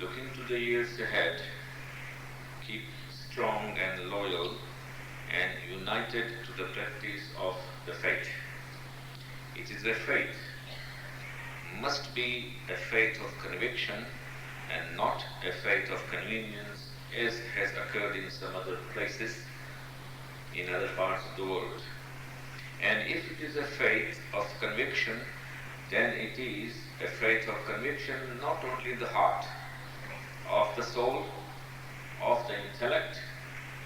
looking to the years ahead, keep strong and loyal and united to the practice of the faith. It is a faith, must be a faith of conviction and not a faith of convenience, as has occurred in some other places, in other parts of the world. And if it is a faith of conviction, then it is a faith of conviction not only in the heart, of the soul, of the intellect,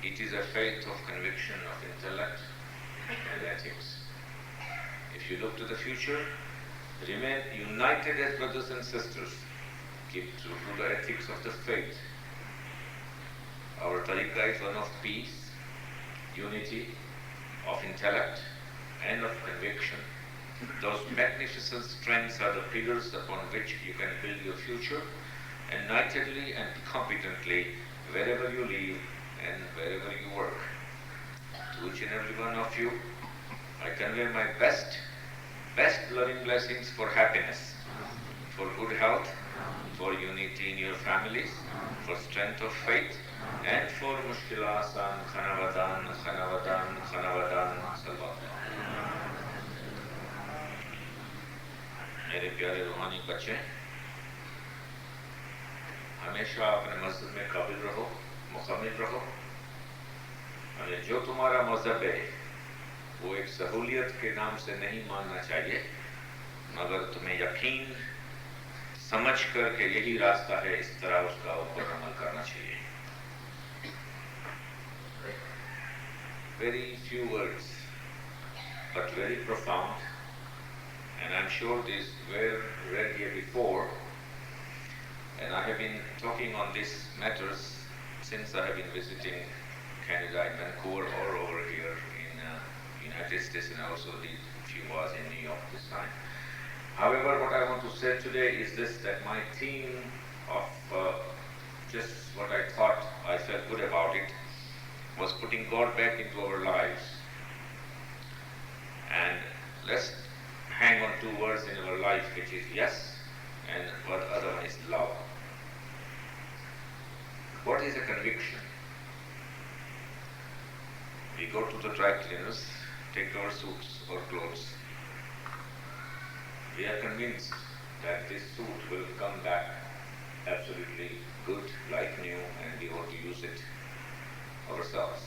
it is a faith of conviction of intellect and ethics. If you look to the future, remain united as brothers and sisters, keep true to the ethics of the faith. Our tariqah is one of peace, unity, of intellect and of conviction. Those magnificent strengths are the pillars upon which you can build your future unitedly and competently wherever you live and wherever you work. To each and every one of you, I convey my best loving blessings for happiness, for good health, for unity in your families, for strength of faith, and for mushkilasan, khanavadan, sallallahu. मेरे प्यारे रूहानी बच्चे, हमेशा अपने मजहब में काबिल रहो, मुकम्मिल रहो, और जो तुम्हारा मजहब है वो एक सहूलियत के नाम से नहीं मानना चाहिए, मगर तुम्हें यकीन समझ कर के यही रास्ता है, इस तरह उसका ऊपर अमल करना चाहिए. Very few words, but very profound, and I'm sure these were read here before, and I have been talking on these matters since I have been visiting Canada and Vancouver or over here in United States, and I also did a few was in New York this time. However, what I want to say today is this, that my theme of just what I thought, I felt good about it, was putting God back into our lives. And let's hang on two words in our life, which is yes, and what other one is love. What is a conviction? We go to the dry cleaners, take our suits or clothes. We are convinced that this suit will come back absolutely good, like new, and we want to use it ourselves.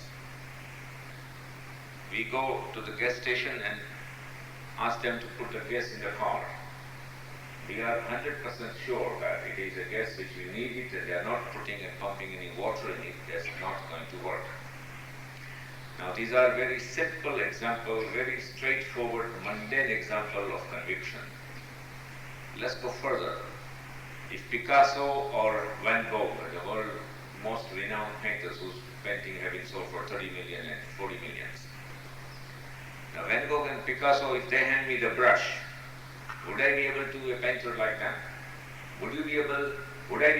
We go to the gas station and ask them to put the gas in the car. We are 100% sure that it is a gas which we need it, and they are not putting and pumping any water in it. That's not going to work. Now these are very simple example, very straightforward, mundane example of conviction. Let's go further. If Picasso or Van Gogh, the world's most renowned painters whose painting have been sold for 30 million and 40 millions. Now Van Gogh and Picasso, if they hand me the brush, would I be able to be a painter like them? Would I be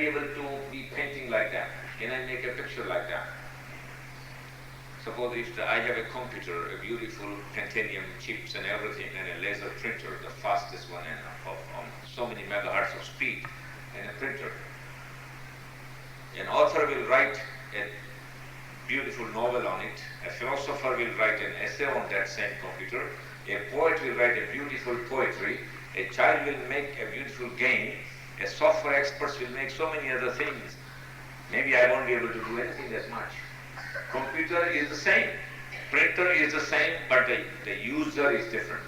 able to be painting like them? Can I make a picture like them? Suppose if I have a computer, a beautiful Pentium chips and everything, and a laser printer, the fastest one, and on so many megahertz of speed, and a printer. An author will write a beautiful novel on it, a philosopher will write an essay on that same computer, a poet will write a beautiful poetry, a child will make a beautiful game, a software expert will make so many other things. Maybe I won't be able to do anything as much. Computer is the same, printer is the same, but the user is different.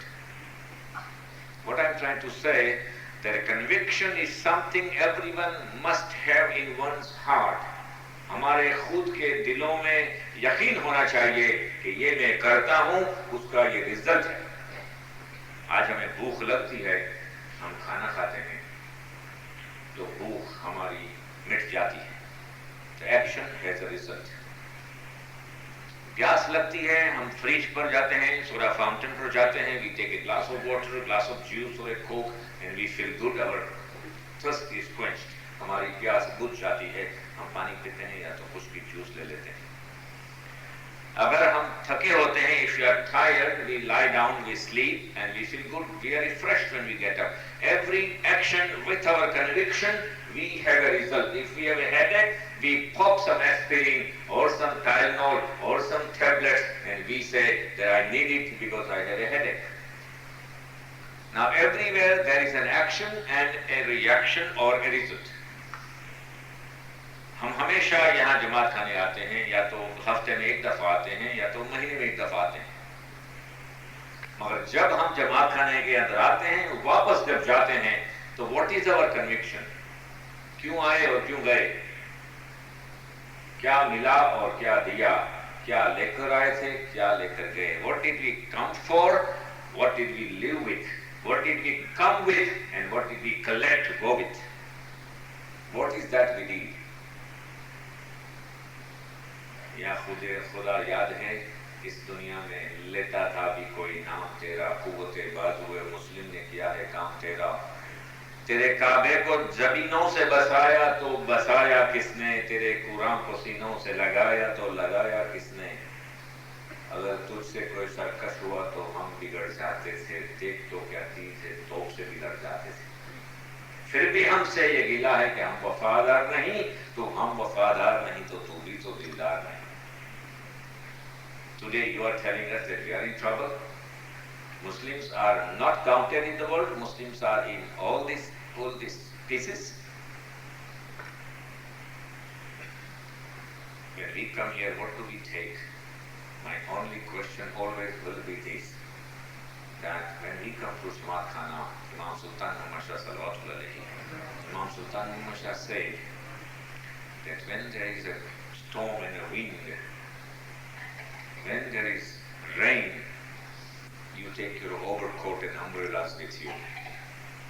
What I'm trying to say, that a conviction is something everyone must have in one's heart. हमारे खुद के दिलों में यकीन होना चाहिए कि ये मैं करता हूँ, उसका ये रिजल्ट है. आज हमें भूख लगती है, हम खाना खाते हैं, तो भूख हमारी मिट जाती है. The action has a result. प्यास लगती है, हम फ्रिज पर जाते हैं, सोडा फाउंटेन पर जाते हैं, we take a glass of water, glass of juice or a coke, and we feel good, our thirst is quenched. हमारी प्यास बुझ जाती है, हम पानी पीते हैं या तो कुछ भी जूस ले लेते हैं. अगर हम थके होते हैं, if we are tired, we lie down, we sleep, and we feel good. We are refreshed when we get up. Every action with our conviction, we have a result. If we have a headache, we pop some aspirin or some Tylenol or some tablets, and we say that I need it because I have a headache. Now everywhere there is an action and a reaction or a result. हम हमेशा यहाँ जमात खाने आते हैं, या तो हफ्ते में एक दफा आते हैं या तो महीने में एक दफा आते हैं, मगर जब हम जमात खाने के अंदर आते हैं, वापस जब जाते हैं, तो व्हाट इज आवर कन्विक्शन? क्यों आए और क्यों गए? क्या मिला और क्या दिया? क्या लेकर आए थे, क्या लेकर गए? What did we come for, what did we live with, what did we come with, and what did we collect go with? What is that we did? या खुदा याद है, इस दुनिया में लेता था भी कोई नाम तेरा, कुव्वते बाजुए मुस्लिम ने किया है काम तेरा। तेरे काबे को जमीनों से बसाया तो बसाया किसने, तेरे कुरान को सीनों से लगाया तो लगाया किसने। अगर तुझसे कोई सरकश हुआ तो हम बिगड़ जाते थे, देख तो क्या चीज है, तोप से बिगड़ जाते थे। फिर भी हमसे ये गिला है कि हम वफादार नहीं, तो हम वफादार नहीं तो तू भी तो दिलदार नहीं। Today you are telling us that we are in trouble. Muslims are not counted in the world. Muslims are in all these pieces. When we come here, what do we take? My only question always will be this: that when we come to Jamaat Khana, Imam Sultan Muhammad Shah Salawatullah alayhi, Imam Sultan Muhammad Shah said that when there is a storm and a wind, when there is rain, you take your overcoat and umbrellas with you.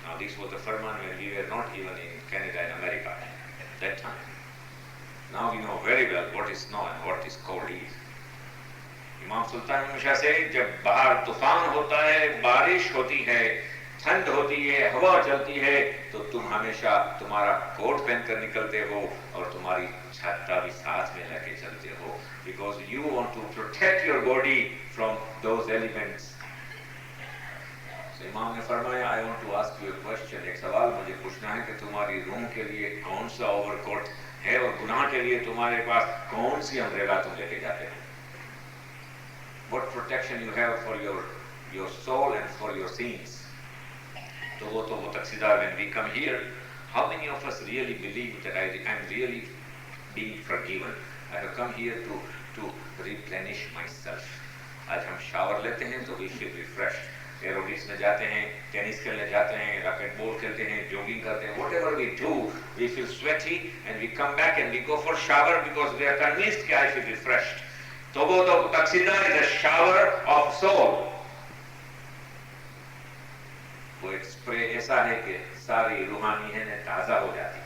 Now this was the firman when we were not even in Canada and America at that time. Now we know very well what is snow and what is cold is. इमाम सुल्तान हमेशा से जब बाहर तूफान होता है, बारिश होती है, ठंड होती है, हवा चलती है, तो तुम हमेशा तुम्हारा कोट पहनकर निकलते हो और तुम्हारी छत्ता भी साथ में लेके चलते हो, because you want to protect your body from those elements. So इमाम ने फरमाया, I want to ask you a question. एक सवाल मुझे पूछना है कि तुम्हारी रूह के लिए कौन सा ओवरकोट है और गुनाह के लिए तुम्हारे पास कौन सी अम्ब्रेला तुम लेके जाते हो? What protection you have for your soul and for your sins? तो वो तकसीदार, when we come here, how many of us really believe that I'm really being forgiven? I have come here to replenish myself. आज हम shower लेते हैं तो we feel refreshed. Aerobics में जाते हैं, टेनिस खेलने जाते हैं, रैकेट बॉल खेलते हैं, जॉगिंग करते हैं, whatever we do, we feel sweaty and we come back and we go for shower because we are convinced कि I feel refreshed. तो वो तो तकसीदार is a shower of soul. वो एक स्प्रे ऐसा है कि सारी रूहानियत ताजा हो जाती,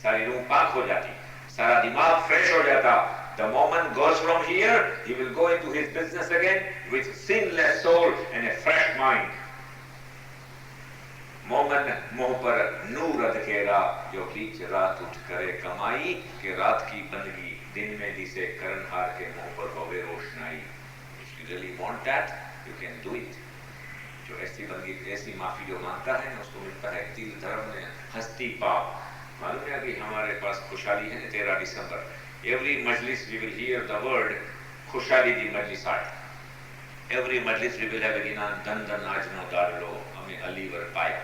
सारी रूह पाक हो जाती, सारा दिमाग फ्रेश हो जाता. The moment goes from here, he will go into his business again with sinless soul and a fresh mind. मोमन मुंह पर नूर अधकेरा, जो बीच रात उठ करे कमाई, कि रात की बंदगी दिन में जिसे करनहार के मुंह पर होवे रोशनाई. If you really want that, you can do it. जो ऐसी बंदगी, ऐसी माफी जो मांगता है ना, उसको मिलता है तिल धर्म में हस्ती पाप. मालूम है अभी हमारे पास खुशहाली है 13 दिसंबर. Every majlis we will hear the word खुशहाली दी मजलिसात. Every majlis we will have a ginan dan dan ajno darlo hame ali war paya,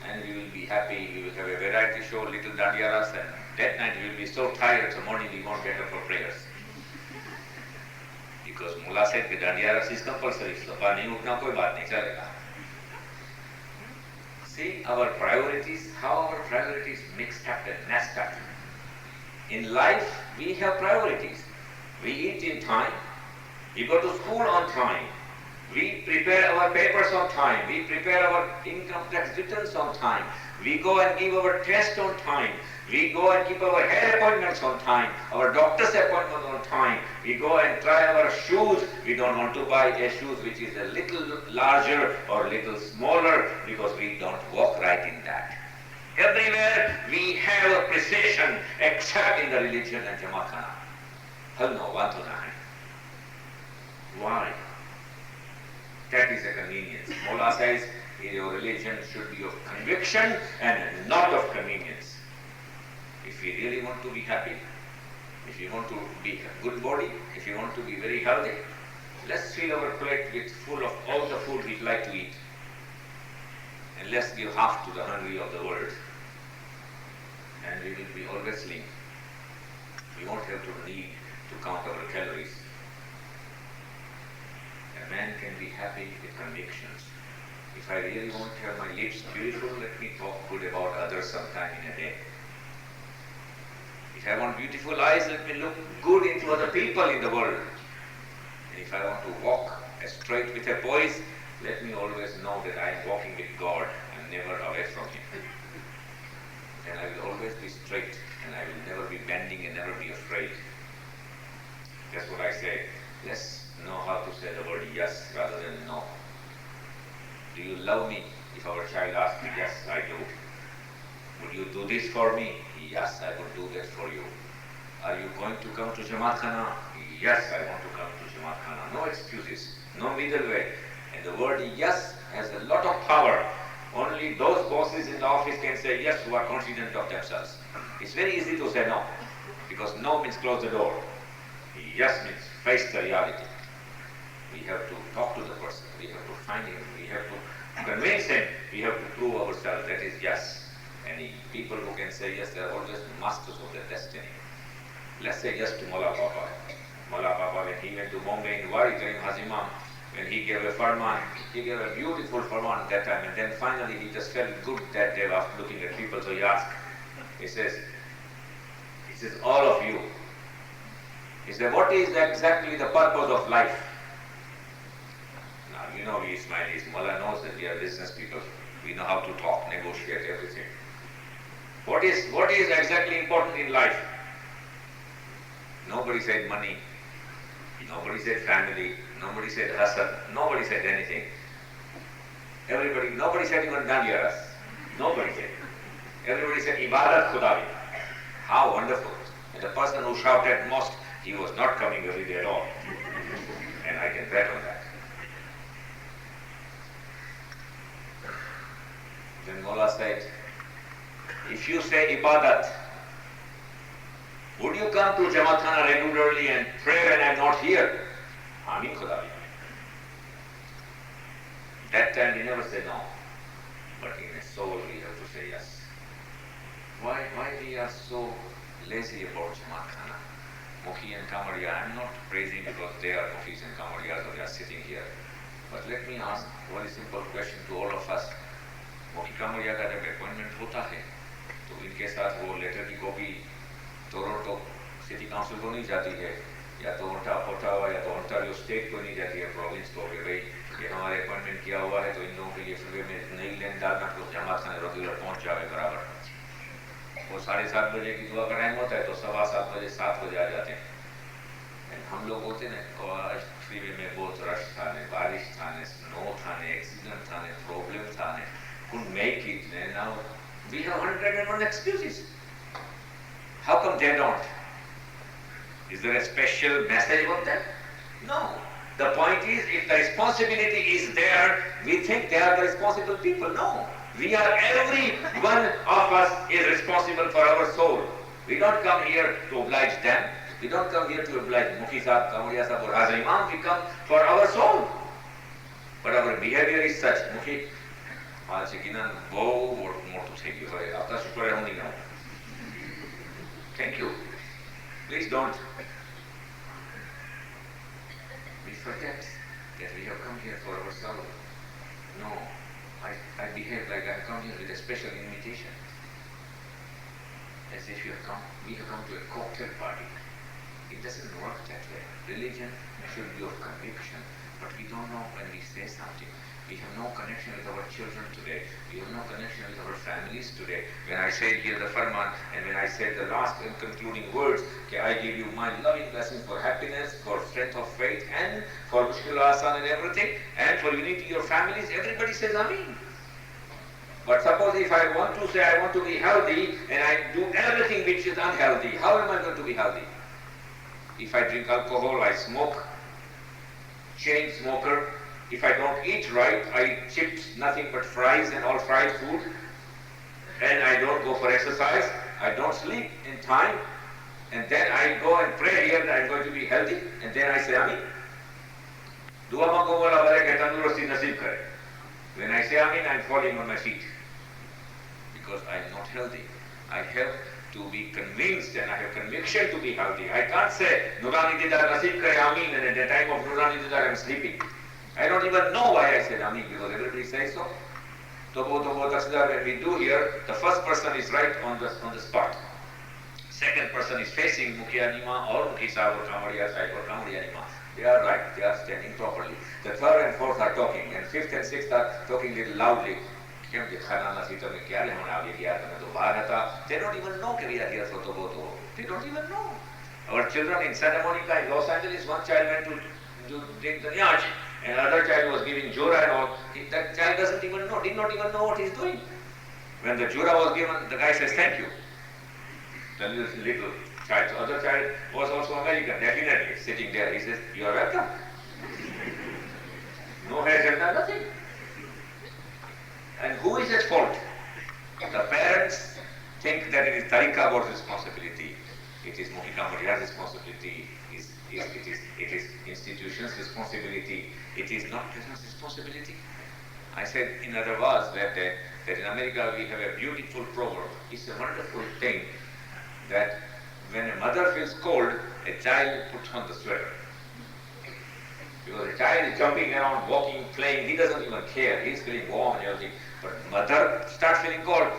and we will be happy. We will have a variety show, little dandiyaras, and that night we will be so tired the morning we won't get up for prayers because mullah said that dandiyaras is compulsory. Sabah nahi utna koi baat nahi chalega. See our priorities, how our priorities mixed up and messed up. In life, we have priorities. We eat in time. We go to school on time. We prepare our papers on time. We prepare our income tax returns on time. We go and give our test on time. We go and keep our hair appointments on time. Our doctor's appointment on time. We go and try our shoes. We don't want to buy a shoes which is a little larger or a little smaller because we don't walk right in that. Everywhere we have a precision except in the religion and Jamaat Khana. Hal no, want to nahi. Why? That is a convenience. Mullah says your religion should be of conviction and not of convenience. If you really want to be happy, if you want to be a good body, if you want to be very healthy, let's fill our plate with full of all the food we'd like to eat. And let's give half to the hungry of the world. And we will be always lean. We won't have to need to count our calories. A man can be happy with convictions. If I really want to have my lips beautiful, let me talk good about others sometime in a day. If I want beautiful eyes, let me look good into other people in the world. And if I want to walk straight with a poise, let me always know that I am walking with God and never away from Him. Then I will always be straight and I will never be bending and never be afraid. That's what I say. Let's know how to say the word yes rather than no. Do you love me? If our child asks me, yes, I do. Would you do this for me? Yes, I would do that for you. Are you going to come to Jamaat Khana? Yes, I want to come to Jamaat Khana. No excuses, no middle way. And the word yes has a lot of power. Only those bosses in the office can say yes who are confident of themselves. It's very easy to say no, because no means close the door. Yes means face the reality. We have to talk to the person, we have to find him, we have to convince him, we have to prove ourselves. That is yes. And people who can say yes, they are always masters of their destiny. Let's say yes to Mullah Baba. Mullah Baba, when he went to Bombay in Wari Karim Hazimam, when he gave a farman, he gave a beautiful farman at that time, and then finally he just felt good that day after looking at people, so he asked, he says, all of you. He said, what is exactly the purpose of life? Now, you know we Ismailis, Mullah knows that we are business people. We know how to talk, negotiate, everything. What is exactly important in life? Nobody said money. Nobody said family. Nobody said hustle. Nobody said anything. Nobody said even danyaras. Nobody said. Everybody said ibadat khudavi. How wonderful. And the person who shouted most, he was not coming every day at all. And I can bet on that. Then Mullah said, if you say ibadat, would you come to Jamaat Khana regularly and pray when I am not here? Amin Khudavi. That time we never say no. But in a soul we have to say yes. Why we are so lazy about Jamaat Khana? Mukhi and Kamaria, I am not praising because they are Mukhis and Kamariyas or they are sitting here. But let me ask a very simple question to all of us. Mukhi Kamariya का जब appointment होता है, तो इनके साथ वो letter की copy Toronto city council को नहीं जाती है, या तो ओटावा या तो ओंटारियो स्टेट को नहीं जाती है, प्रोविंस को, कि भाई ये हमारे अपॉइंटमेंट किया हुआ है तो इन लोगों के लिए सुबह में नई लेन डालना तो जमात खाने रेगुलर पहुंच जाए बराबर। वो 7:30 बजे की दुआ का टाइम होता है तो 7:15 बजे 7 बजे आ जाते हैं। हम लोग होते ना, आज फ्रीवे में बहुत रश था ने, बारिश था ने, स्नो था ने, एक्सीडेंट था ने, प्रॉब्लम था ने, couldn't make it. Now we have 101 excuses. How come they don't? Is there a special message about that? No. The point is, if the responsibility is there, we think they are the responsible people. No. Every one of us is responsible for our soul. We don't come here to oblige them. We don't come here to oblige Mukhi Sahib, Kamariya Sahib or Raza Imam. We come for our soul. But our behavior is such. Mukhi, thank you. Please don't. We forget that we have come here for ourselves. No, I behave like I have come here with a special invitation. As if we have come to a cocktail party. It doesn't work that way. Religion should be of conviction, but we don't know when we say something. We have no connection with our children today. We have no connection with our families today. When I said here the Farman, and when I said the last and concluding words, okay, I give you my loving blessing for happiness, for strength of faith, and for Mushkil Asan and everything, and for unity of your families, everybody says Ameen. But suppose if I want to say I want to be healthy, and I do everything which is unhealthy, how am I going to be healthy? If I drink alcohol, I smoke, chain smoker. If I don't eat right, I chips nothing but fries and all fried food, and I don't go for exercise, I don't sleep in time, and then I go and pray here that I'm going to be healthy, and then I say Amin. Dua mango wala bare ke tandurusti nasib kare. When I say Amin, I'm falling on my feet because I'm not healthy. I have to be convinced and I have conviction to be healthy. I can't say Nurani Didar nasib kare Amin, and at the time of Nurani Didar I'm sleeping. I don't even know why I said Amin because everybody says so. Tobo Tasdar, when we do here, the first person is right on the spot. Second person is facing Mukhya Nima or Mukhi Sahib or Kamadiya Sahib or Kamadiya Nima. They are right, they are standing properly. The third and fourth are talking, and fifth and sixth are talking little loudly. They don't even know we are here for Tobo. They don't even know. Our children in Santa Monica, in Los Angeles, one child went to drink the nyaj, and another child was giving jura and all. That child did not even know what he's doing. When the jura was given, the guy says, thank you. The little child. The other child was also American, definitely, sitting there. He says, you are welcome. No hair agenda, nothing. And who is at fault? The parents think that it is Tariqa Board's responsibility. It is Mohika Maria's responsibility. It is institution's responsibility. It is not parents' responsibility. I said in other words that in America we have a beautiful proverb. It's a wonderful thing that when a mother feels cold, a child puts on the sweater. Because a child is jumping around, walking, playing, he doesn't even care. He's feeling warm and everything. But mother starts feeling cold.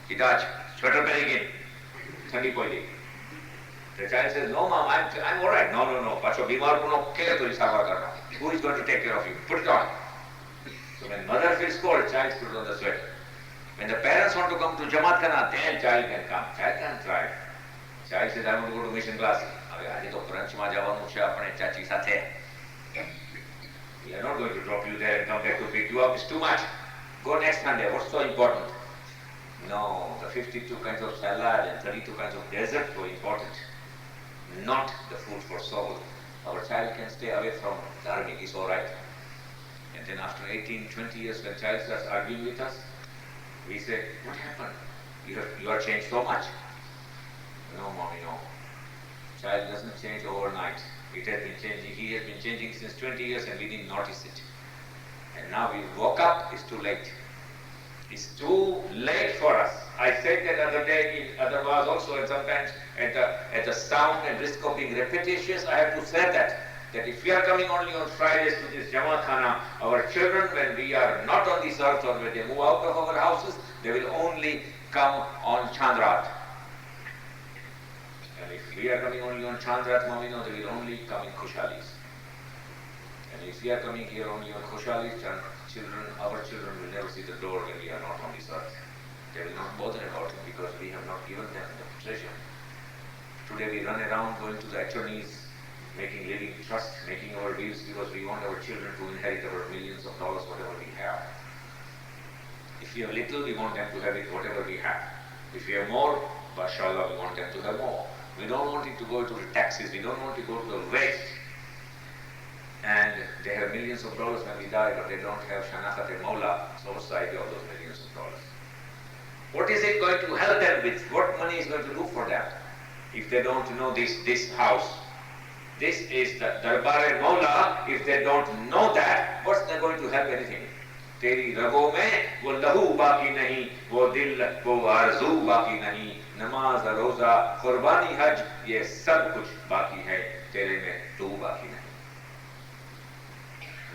Hidaj, sweater pehneगी, thandi poi degi. The child says, no mom, I'm all right. No. Pacho bimar puno kya tujhe sava karna? Who is going to take care of you? Put it on. So when mother feels cold, child puts on the sweater. When the parents want to come to Jamaat Khana, then child can come. Child can try. Child says, I want to go to mission class. Aaj to brunch ma jawanu chhe apne chachi sathe. We are not going to drop you there and come back to pick you up. It's too much. Go next Sunday. What's so important? No, the 52 kinds of salad and 32 kinds of dessert were important. Not the food for soul. Our child can stay away from the army. It's all right. And then after 18, 20 years, when child starts arguing with us, we say, what happened? You are changed so much. No, mommy, no. Child doesn't change overnight. It has been changing. He has been changing since 20 years and we didn't notice it. And now we woke up, it's too late. It's too late for us. I said that other day in other words also, and sometimes at the sound and risk of being repetitious, I have to say that if we are coming only on Fridays to this Jamaat Khana, our children, when we are not on this earth or when they move out of our houses, they will only come on Chandrat. And if we are coming only on Chandrat, mommy, no, they will only come in Khushalis. And if we are coming here only on Khushalis, our children will never see the door when we are not on this earth. They will not bother about it because we have not given them the treasure. Today we run around going to the attorneys, making living trust, making our wills because we want our children to inherit our millions of dollars, whatever we have. If we have little, we want them to have it, whatever we have. If we have more, mashallah, we want them to have more. We don't want it to go to the taxes, we don't want it to go to the waste. And they have millions of dollars when we die, but they don't have Shanakhat-e-Mawla. So what's the idea of those millions of dollars? What is it going to help them with? What money is going to do for them? If they don't know this house, this is the Darbar-e-Mawla. If they don't know that, what's that going to help anything? तेरी रगों में वो लहू बाकी नहीं, वो दिल वो आरज़ू बाकी नहीं, नमाज रोज़ा कुर्बानी हज ये सब कुछ बाकी है, तेरे में तू बाकी नहीं.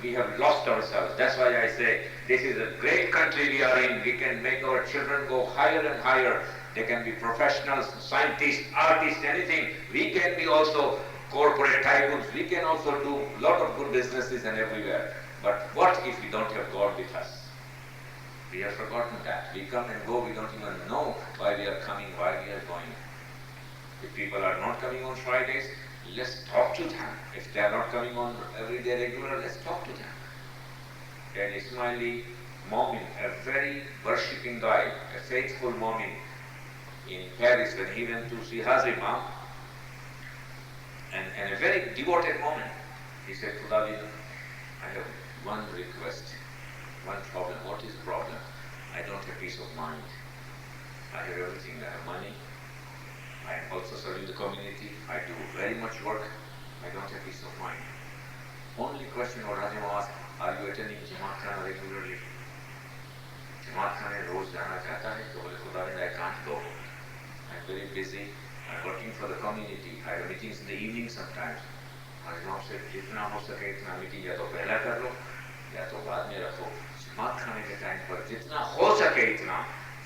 We have lost ourselves. That's why I say this is a great country we are in. We can make our children go higher and higher. They can be professionals, scientists, artists, anything. We can be also corporate tycoons. We can also do a lot of good businesses and everywhere. But what if we don't have God with us? We have forgotten that. We come and go, we don't even know why we are coming, why we are going. If people are not coming on Fridays, let's talk to them. If they are not coming on every day regular, let's talk to them. An Ismaili Momin, a very worshipping guy, a faithful Momin in Paris when he went to see Hazima, and a very devoted Momin, he said, Khudawin, I have one request, one problem. What is the problem? I don't have peace of mind. I have everything. I have money. I am also serving the community. I do very much work. I don't have peace of mind. Only question what Rajam asked, are you attending Jamaat Khana regularly? Jamaat Khana roz jana chahta hai, to bole Khuda I can't go. I'm very busy. I'm working for the community. I have meetings in the evening sometimes. Rajam said, जितना हो सके इतना meeting या तो पहला कर लो या तो बाद में रखो. जमात खाने के टाइम पर जितना हो सके इतना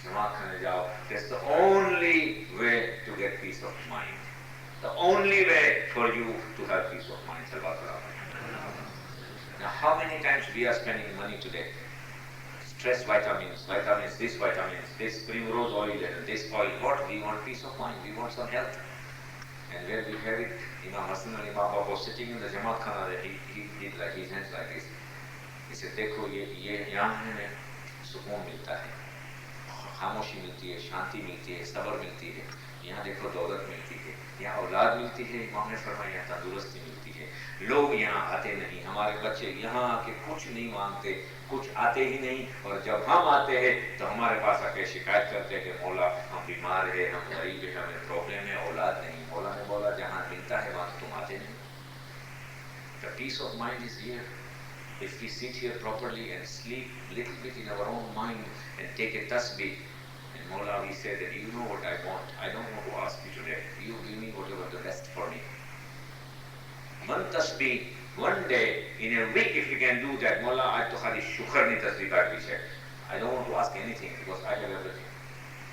जमात खाने जाओ. That's the only way to get peace of mind. The only way for you to have peace of mind. Now, how many times we are spending money today? Stress vitamins, this primrose oil and this oil. What? We want peace of mind. We want some health. And where we have it, Imam Hasan Ali Baba was sitting in the Jamaat Khana, he did like his hands like this. He said, देखो ये यहाँ है सुकून मिलता है, खामोशी मिलती है, शांति मिलती है, सब्र मिलती है. यहाँ देखो दौलत मिलती है, यहाँ औलाद मिलती है. इमाम ने फरमाया यहाँ तंदुरुस्ती मिलती है. लोग यहाँ आते नहीं, हमारे बच्चे यहाँ आके कुछ नहीं मांगते, कुछ आते ही नहीं. और जब हम आते हैं तो हमारे पास आके शिकायत करते हैं कि मौला हम बीमार है, हम गरीब है, हमें प्रॉब्लम है, औलाद नहीं. मौला ने बोला जहाँ मिलता है वहाँ तुम आते नहीं. The peace of mind is here. If we sit here properly and sleep little bit in our own mind and take a tasbih, and Mawla, we say that you know what I want. I don't want to ask you today. You give me whatever the best for me. One tasbih, one day, in a week, if you can do that, Mawla, I to khali shukr ni tasbih kaat bhi hai. I don't want to ask anything because I have everything.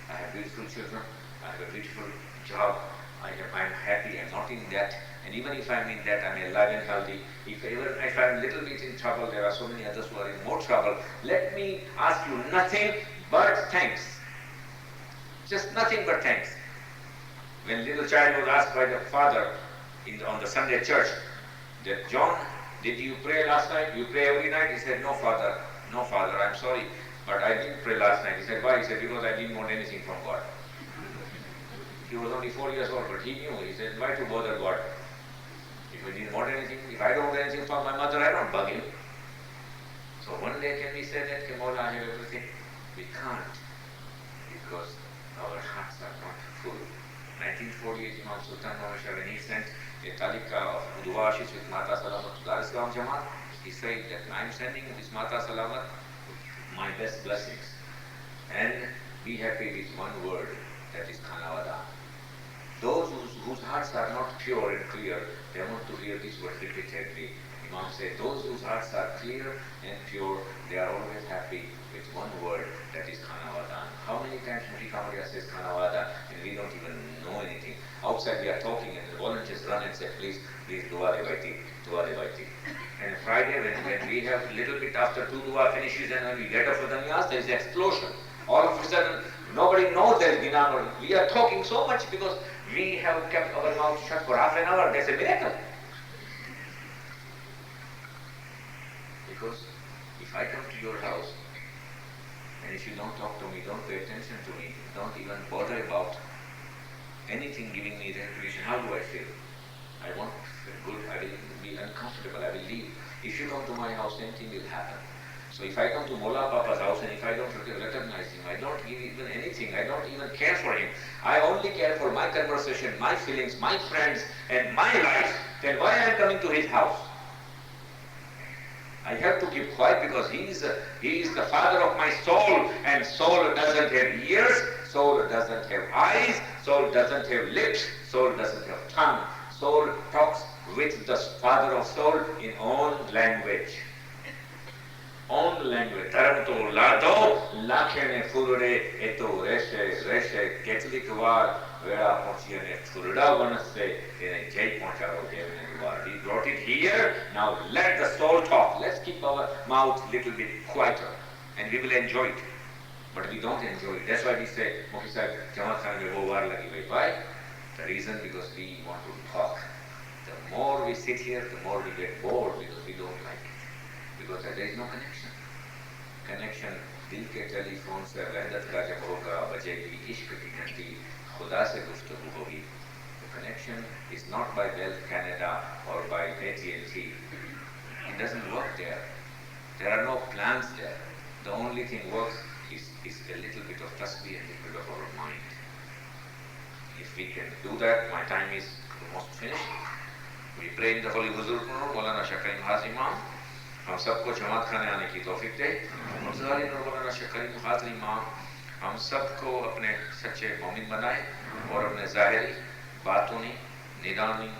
I have beautiful children. I have a beautiful job. I'm happy. I'm not in debt. And even if I'm in debt, I'm alive and healthy. If I'm a little bit in trouble, there are so many others who are in more trouble. Let me ask you nothing but thanks. Just nothing but thanks. When little child was asked by the father on the Sunday church, that John, did you pray last night? You pray every night? He said, no father, I'm sorry, but I didn't pray last night. He said, why? He said, because I didn't want anything from God. He was only 4 years old, but he knew. He said, why to bother God? If I didn't want anything, if I don't want anything from my mother, I don't bug him. So one day can we say that, Mawla, I have everything? We can't, because our hearts are not full. 1948, Imam Sultan Muhammad Shah, when he sent a talika of Udwashis with Mata Salamat to Dar es Salaam Jamaat, he said that I'm sending this Mata Salamat my best blessings. And be happy with one word, that is Khanawada. Those whose hearts are not pure and clear, they want to hear this word repeatedly. Imam said, those whose hearts are clear and pure, they are always happy with one word, that is Khanawada. How many times Mufi Kamaria says Khanawada and we don't even know anything? Outside we are talking and the volunteers run and say, please, dua de baiti. And Friday when we have little bit after 2 dua finishes and when we get up for the niyaz, there is an explosion. All of a sudden, nobody knows there is Ginan. We are talking so much because we have kept our mouth shut for half an hour. That's a miracle. Because if I come to your house and if you don't talk to me, don't pay attention to me, don't even bother about anything giving me recreation, how do I feel? I won't feel good, I will be uncomfortable, I will leave. If you come to my house, anything will happen. So if I come to Mullah Papa's house and if I don't recognize him, I don't give even anything, I don't even care for him. I only care for my conversation, my feelings, my friends, and my life. Then why I am coming to his house? I have to keep quiet because he is the father of my soul, and soul doesn't have ears, soul doesn't have eyes, soul doesn't have lips, soul doesn't have tongue. Soul talks with the father of soul in own language. Own language. Taranto lado, lakhene furure eto reshe ketlik war vera pochiane furda vanase ene jai poncharo devne war. He brought it here. Now let the soul talk. Let's keep our mouth little bit quieter, and we will enjoy it. But we don't enjoy it. That's why we say, Mufti Sahib, Jamaat Khana mein wo war lagi bhai. Why? The reason because we want to talk. The more we sit here, the more we get bored because we don't like it. Because there is no connection. Connection, दिल के telephone से वहदत का जब होगा, बजेगी इश्क की घंटी, खुदा से गुफ्तगू होगी. The connection is not by Bell Canada or by AT&T. doesn't work there. There are no plans there. The only thing works is a little bit of tasbih and a little bit of our mind. If we can do that, my time is almost finished. We pray in the Holy Huzur Maulana Shah Karim Hazri Imam. हम सबको जमात खाने आने की तौफीक दे। मौलाना शाह करीम हाज़री इमाम हम सबको अपने सच्चे मोमिन बनाए और अपने ज़ाहिरी बातूनी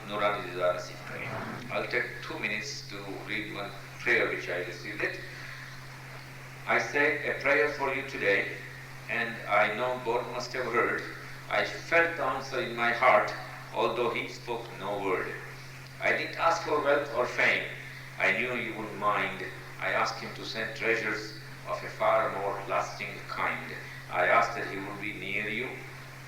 नूरानी दीदार नसीब करें। I'll take 2 minutes to read one prayer which I received it. I said a prayer for you today, and I know God must have heard. I felt the answer in my heart, although He spoke no word. I didn't ask for wealth or fame. I knew you wouldn't mind. I asked Him to send treasures of a far more lasting kind. I asked that He would be near you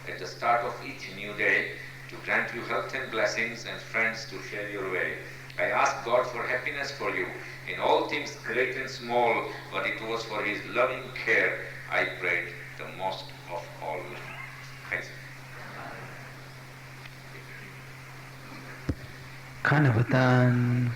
at the start of each new day, to grant you health and blessings and friends to share your way. I asked God for happiness for you in all things great and small, but it was for His loving care I prayed the most of all. Thanks. Khanavatan.